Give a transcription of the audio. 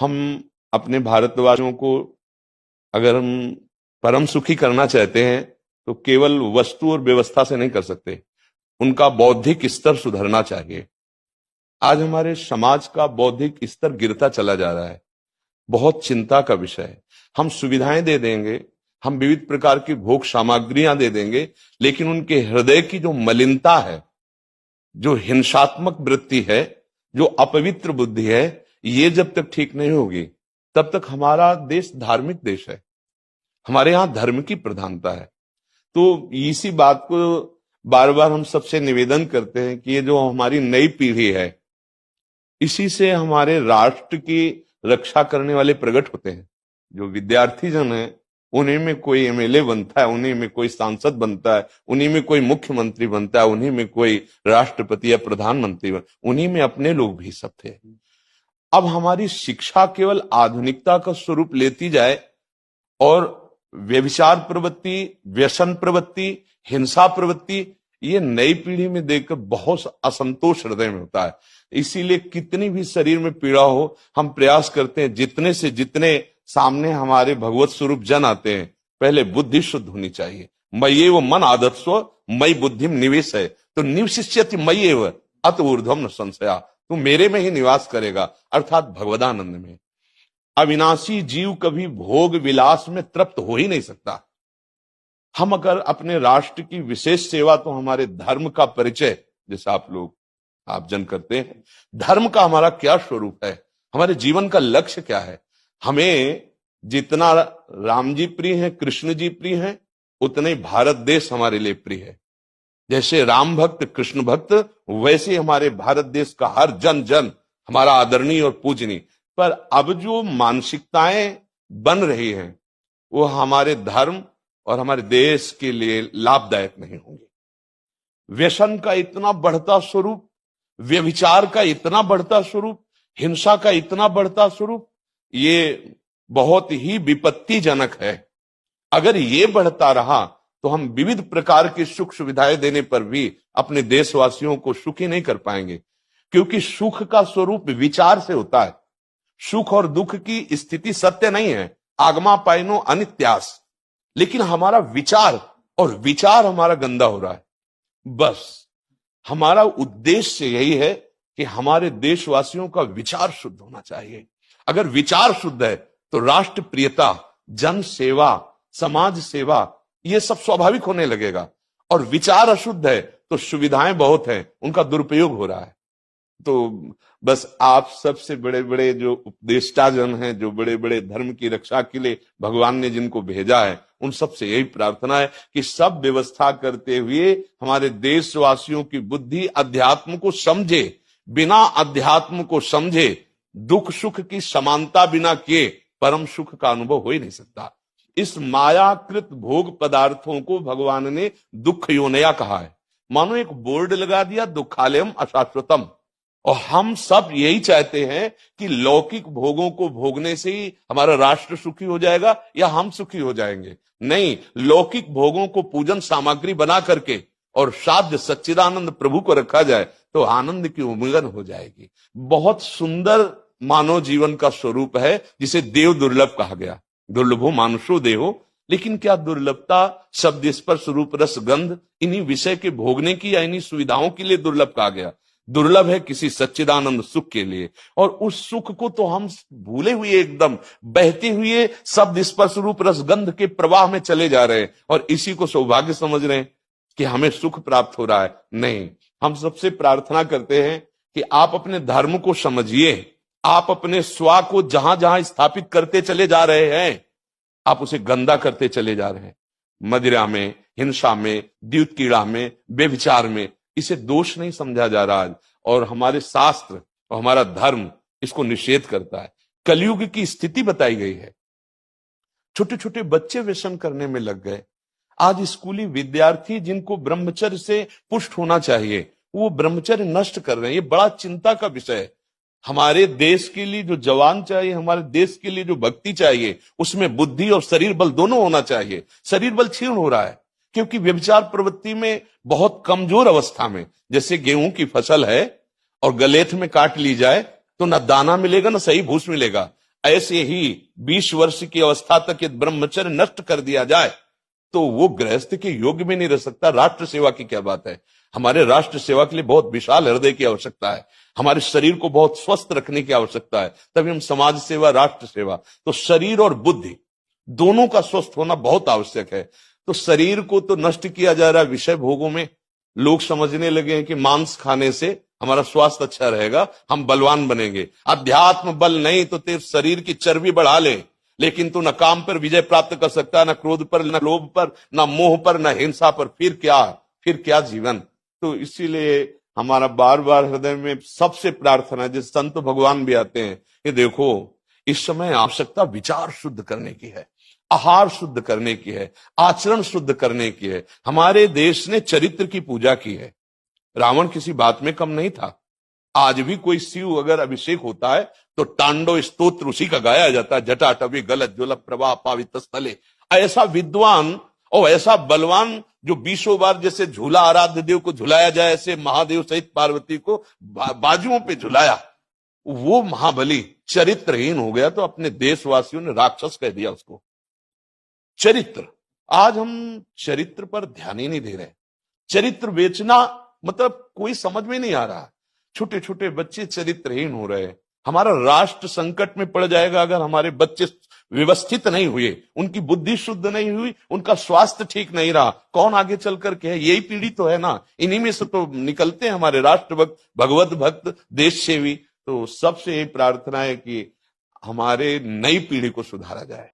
हम अपने भारतवासियों को अगर हम परम सुखी करना चाहते हैं तो केवल वस्तु और व्यवस्था से नहीं कर सकते, उनका बौद्धिक स्तर सुधरना चाहिए। आज हमारे समाज का बौद्धिक स्तर गिरता चला जा रहा है, बहुत चिंता का विषय है। हम सुविधाएं दे देंगे, हम विविध प्रकार की भोग सामग्रियां दे देंगे, लेकिन उनके हृदय की जो मलिनता है, जो हिंसात्मक वृत्ति है, जो अपवित्र बुद्धि है, ये जब तक ठीक नहीं होगी तब तक हमारा देश धार्मिक देश है, हमारे यहां धर्म की प्रधानता है। तो इसी बात को बार बार हम सबसे निवेदन करते हैं कि ये जो हमारी नई पीढ़ी है, इसी से हमारे राष्ट्र की रक्षा करने वाले प्रकट होते हैं। जो विद्यार्थी जन है, उन्हीं में कोई एमएलए बनता है, उन्हीं में कोई सांसद बनता है, उन्हीं में कोई मुख्यमंत्री बनता है, उन्हीं में कोई राष्ट्रपति या प्रधानमंत्री उन्हीं में अपने लोग भी सब थे। अब हमारी शिक्षा केवल आधुनिकता का स्वरूप लेती जाए और व्यभिचार प्रवृत्ति, व्यसन प्रवृत्ति, हिंसा प्रवृत्ति, ये नई पीढ़ी में देखकर बहुत असंतोष हृदय में होता है। इसीलिए कितनी भी शरीर में पीड़ा हो, हम प्रयास करते हैं जितने से जितने सामने हमारे भगवत स्वरूप जन आते हैं, पहले बुद्धि शुद्ध होनी चाहिए। मय्ये वो मन आदत्स्व मई बुद्धि निवेश है, तो निवशिष्यति मय्ये व अत ऊर्ध्वम न संशया, तू मेरे में ही निवास करेगा, अर्थात भगवदानंद में। अविनाशी जीव कभी भोग विलास में तृप्त हो ही नहीं सकता। हम अगर अपने राष्ट्र की विशेष सेवा, तो हमारे धर्म का परिचय, जैसे आप जन करते हैं, धर्म का हमारा क्या स्वरूप है, हमारे जीवन का लक्ष्य क्या है। हमें जितना राम जी प्रिय हैं, कृष्ण जी प्रिय हैं, उतने भारत देश हमारे लिए प्रिय है। जैसे राम भक्त, कृष्ण भक्त, वैसे हमारे भारत देश का हर जन जन हमारा आदरणीय और पूजनीय। पर अब जो मानसिकताएं बन रही हैं, वो हमारे धर्म और हमारे देश के लिए लाभदायक नहीं होंगे। व्यसन का इतना बढ़ता स्वरूप, व्यभिचार का इतना बढ़ता स्वरूप, हिंसा का इतना बढ़ता स्वरूप, ये बहुत ही विपत्तिजनक है। अगर ये बढ़ता रहा तो हम विविध प्रकार की सुख सुविधाएं देने पर भी अपने देशवासियों को सुखी नहीं कर पाएंगे, क्योंकि सुख का स्वरूप विचार से होता है। सुख और दुख की स्थिति सत्य नहीं है, आगमा पाइनो अनित्यास, लेकिन हमारा विचार, और विचार हमारा गंदा हो रहा है। बस हमारा उद्देश्य यही है कि हमारे देशवासियों का विचार शुद्ध होना चाहिए। अगर विचार शुद्ध है तो राष्ट्र प्रियता, जन सेवा, समाज सेवा, ये सब स्वाभाविक होने लगेगा। और विचार अशुद्ध है तो सुविधाएं बहुत हैं, उनका दुरुपयोग हो रहा है। तो बस आप सबसे बड़े बड़े जो उपदेष्टा जन हैं, जो बड़े बड़े धर्म की रक्षा के लिए भगवान ने जिनको भेजा है, उन सबसे यही प्रार्थना है कि सब व्यवस्था करते हुए हमारे देशवासियों की बुद्धि अध्यात्म को समझे। बिना अध्यात्म को समझे दुख सुख की समानता बिना किए परम सुख का अनुभव हो ही नहीं सकता। इस मायाकृत भोग पदार्थों को भगवान ने दुख योनया कहा है। मानो एक बोर्ड लगा दिया, दुखालयम अशाश्वतम। और हम सब यही चाहते हैं कि लौकिक भोगों को भोगने से ही हमारा राष्ट्र सुखी हो जाएगा या हम सुखी हो जाएंगे। नहीं, लौकिक भोगों को पूजन सामग्री बना करके और साध्य सच्चिदानंद प्रभु को रखा जाए तो आनंद की उमंगन हो जाएगी। बहुत सुंदर मानव जीवन का स्वरूप है, जिसे देव दुर्लभ कहा गया। दुर्लभो मानुषो देहो, लेकिन क्या दुर्लभता शब्द स्पर्श रूप रस गंध इन्हीं विषय के भोगने की या इन्हीं सुविधाओं के लिए दुर्लभ कहा गया? दुर्लभ है किसी सच्चिदानंद सुख के लिए। और उस सुख को तो हम भूले हुए, एकदम बहते हुए शब्द स्पर्श रूप रसगंध के प्रवाह में चले जा रहे हैं और इसी को सौभाग्य समझ रहे हैं कि हमें सुख प्राप्त हो रहा है। नहीं, हम सबसे प्रार्थना करते हैं कि आप अपने धर्म को समझिए। आप अपने स्व को जहां जहां स्थापित करते चले जा रहे हैं, आप उसे गंदा करते चले जा रहे हैं। मदिरा में, हिंसा में, द्यूत कीड़ा में, बेविचार में, इसे दोष नहीं समझा जा रहा है। और हमारे शास्त्र और हमारा धर्म इसको निषेध करता है। कलयुग की स्थिति बताई गई है। छोटे छोटे बच्चे व्यसन करने में लग गए। आज स्कूली विद्यार्थी जिनको ब्रह्मचर्य से पुष्ट होना चाहिए, वो ब्रह्मचर्य नष्ट कर रहे हैं। ये बड़ा चिंता का विषय है। हमारे देश के लिए जो जवान चाहिए, हमारे देश के लिए जो भक्ति चाहिए, उसमें बुद्धि और शरीर बल दोनों होना चाहिए। शरीर बल क्षीण हो रहा है क्योंकि व्यभिचार प्रवृत्ति में बहुत कमजोर अवस्था में, जैसे गेहूं की फसल है और गलेथ में काट ली जाए तो न दाना मिलेगा न सही भूस मिलेगा। ऐसे ही 20 वर्ष की अवस्था तक यदि ब्रह्मचर्य नष्ट कर दिया जाए तो वो गृहस्थ के योग्य में नहीं रह सकता। राष्ट्र सेवा की क्या बात है। हमारे राष्ट्र सेवा के लिए बहुत विशाल हृदय की आवश्यकता है, हमारे शरीर को बहुत स्वस्थ रखने की आवश्यकता है, तभी हम समाज सेवा, राष्ट्र सेवा। तो शरीर और बुद्धि दोनों का स्वस्थ होना बहुत आवश्यक है। तो शरीर को तो नष्ट किया जा रहा है विषय भोगों में। लोग समझने लगे हैं कि मांस खाने से हमारा स्वास्थ्य अच्छा रहेगा, हम बलवान बनेंगे। अध्यात्म बल नहीं तो तेरे शरीर की चर्बी बढ़ा ले, लेकिन तू न काम पर विजय प्राप्त कर सकता, न क्रोध पर, न लोभ पर, न मोह पर, न हिंसा पर। फिर क्या जीवन। तो इसीलिए हमारा बार बार हृदय में सबसे प्रार्थना है, जिस संत भगवान भी आते हैं कि देखो इस समय आवश्यकता विचार शुद्ध करने की है, आहार शुद्ध करने की है, आचरण शुद्ध करने की है। हमारे देश ने चरित्र की पूजा की है। रावण किसी बात में कम नहीं था। आज भी कोई शिव अगर अभिषेक होता है तो तांडव स्तोत्र उसी का गाया जाता है, जटाटवी गलत ज्वल प्रवाह पावित स्थले। ऐसा विद्वान और ऐसा बलवान जो 20 बार जैसे झूला आराध्य देव को झुलाया जाए, ऐसे महादेव सहित पार्वती को बाजुओं पे झुलाया, वो महाबली चरित्रहीन हो गया तो अपने देशवासियों ने राक्षस कह दिया उसको। चरित्र, आज हम चरित्र पर ध्यान ही नहीं दे रहे। चरित्र बेचना मतलब कोई समझ में नहीं आ रहा। छोटे छोटे बच्चे चरित्रहीन हो रहे हैं। हमारा राष्ट्र संकट में पड़ जाएगा अगर हमारे बच्चे व्यवस्थित नहीं हुए, उनकी बुद्धि शुद्ध नहीं हुई, उनका स्वास्थ्य ठीक नहीं रहा। कौन आगे चल करके है? यही पीढ़ी तो है ना, इन्हीं में से तो निकलते हैं हमारे राष्ट्र भक्त, भगवत भक्त, देश सेवी। तो सबसे यही प्रार्थना है कि हमारे नई पीढ़ी को सुधारा जाए।